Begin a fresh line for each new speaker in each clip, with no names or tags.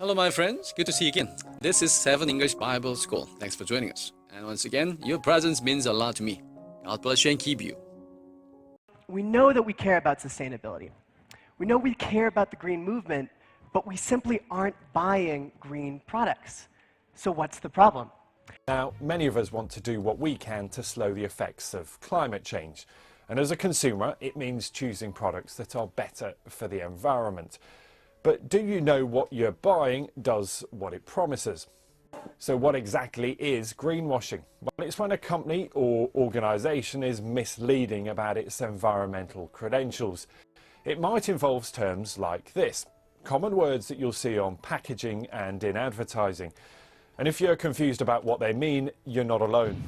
Hello, my friends. Good to see you again. This is 7 English Bible School. Thanks for joining us. And once again, your presence means a lot to me. God bless you and keep you.
We know that we care about sustainability. We know we care about the green movement, but we simply aren't buying green products. So what's the problem?
Now, many of us want to do what we can to slow the effects of climate change. And as a consumer, it means choosing products that are better for the environment. But do you know what you're buying does what it promises? So what exactly is greenwashing? Well, it's when a company or organisation is misleading about its environmental credentials. It might involve terms like this, common words that you'll see on packaging and in advertising. And if you're confused about what they mean, you're not alone.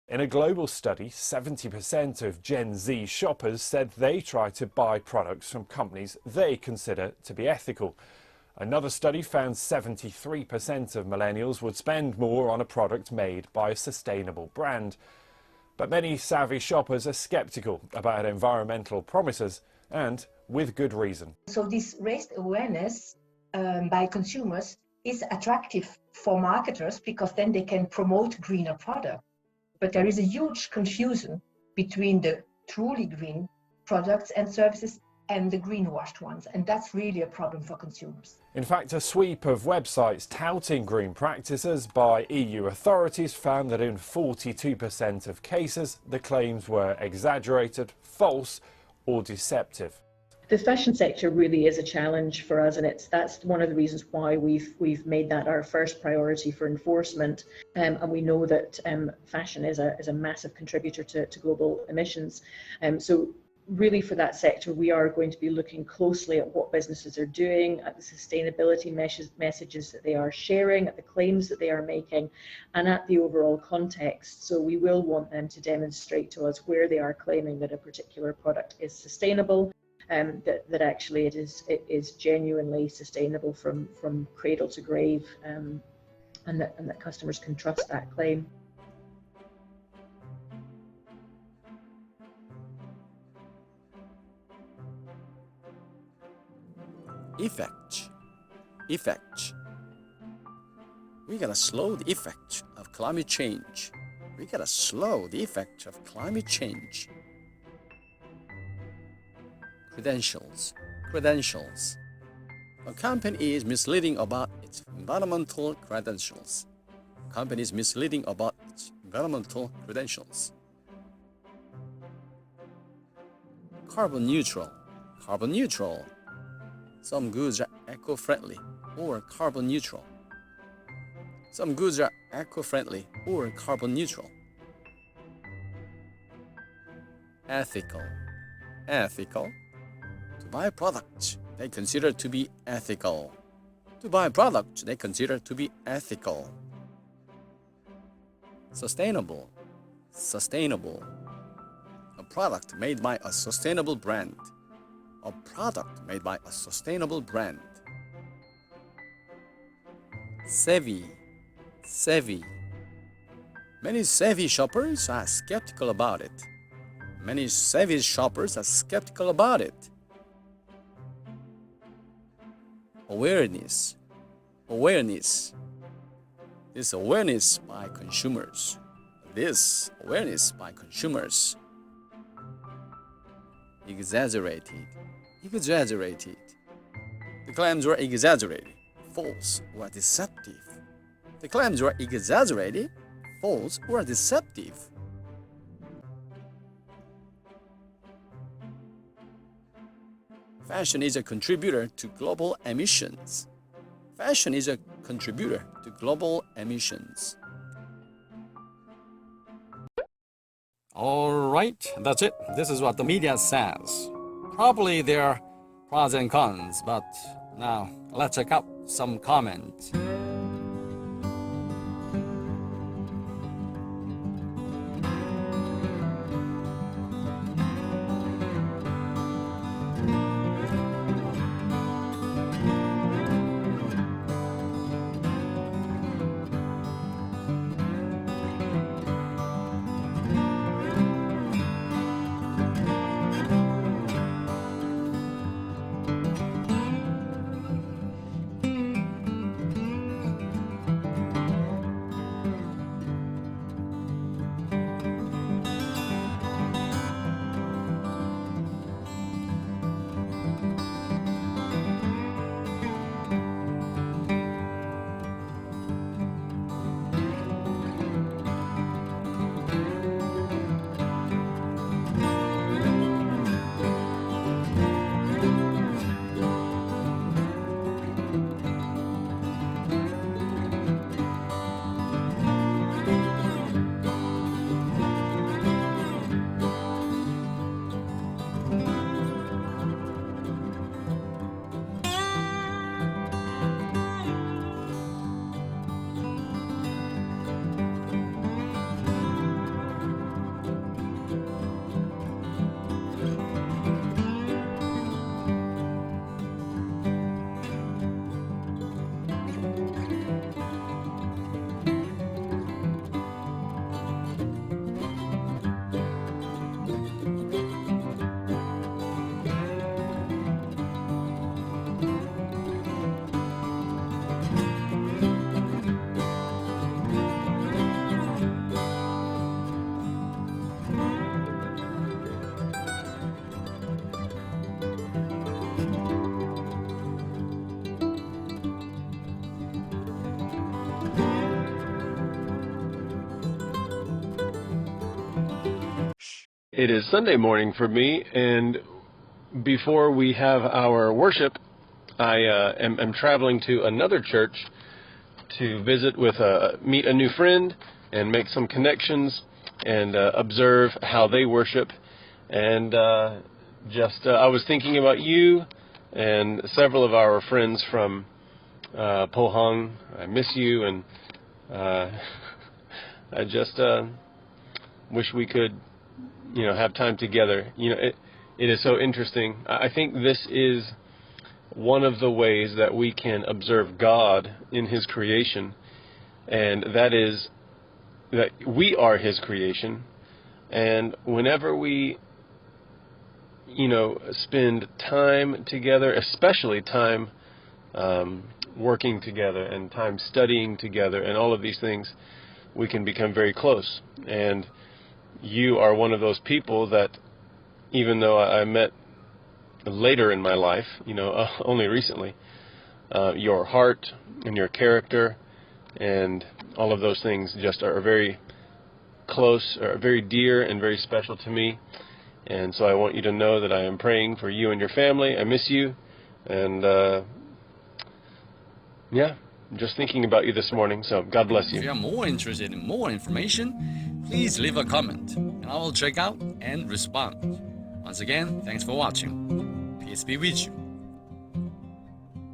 In a global study, 70% of Gen Z shoppers said they try to buy products from companies they consider to be ethical. Another study found 73% of millennials would spend more on a product made by a sustainable brand. But many savvy shoppers are skeptical about environmental promises, and with good reason.
So this raised awareness by consumers is attractive for marketers because then they can promote greener products. But there is a huge confusion between the truly green products and services and the greenwashed ones, and that's really a problem for consumers.
In fact, a sweep of websites touting green practices by EU authorities found that in 42% of cases, the claims were exaggerated, false, or deceptive.
The fashion sector really is a challenge for us, and that's one of the reasons why we've made that our first priority for enforcement. And we know that fashion is a massive contributor to global emissions. So really for that sector, we are going to be looking closely at what businesses are doing, at the sustainability messages that they are sharing, at the claims that they are making, and at the overall context. So we will want them to demonstrate to us where they are claiming that a particular product is sustainable. That actually it is genuinely sustainable from cradle to grave, and that customers can trust that claim.
Effect. We gotta slow the effect of climate change. Credentials. A company is misleading about its environmental credentials. Carbon neutral. Some goods are eco-friendly or carbon neutral. Ethical. To buy a product they consider to be ethical. Sustainable. A product made by a sustainable brand. Savvy. Many savvy shoppers are skeptical about it. Awareness. This awareness by consumers. Exaggerated. The claims were exaggerated, false, or deceptive. Fashion is a contributor to global emissions. All right, that's it. This is what the media says. Probably there are pros and cons, but now let's check out some comments.
It is Sunday morning for me, and before we have our worship, I am traveling to another church to visit with meet a new friend and make some connections and observe how they worship. And I was thinking about you and several of our friends from Pohang. I miss you, and I just wish we could, have time together. It is so interesting. I think this is one of the ways that we can observe God in His creation, and that is that we are His creation. And whenever we, spend time together, especially time working together and time studying together and all of these things, we can become very close. And you are one of those people that, even though I met later in my life, only recently, your heart and your character and all of those things just are very close, or very dear and very special to me. And so I want you to know that I am praying for you and your family. I miss you, and I'm just thinking about you this morning, so God bless you.
If you are more interested in more information, please leave a comment, and I will check out and respond. Once again, thanks for watching. Peace be with you.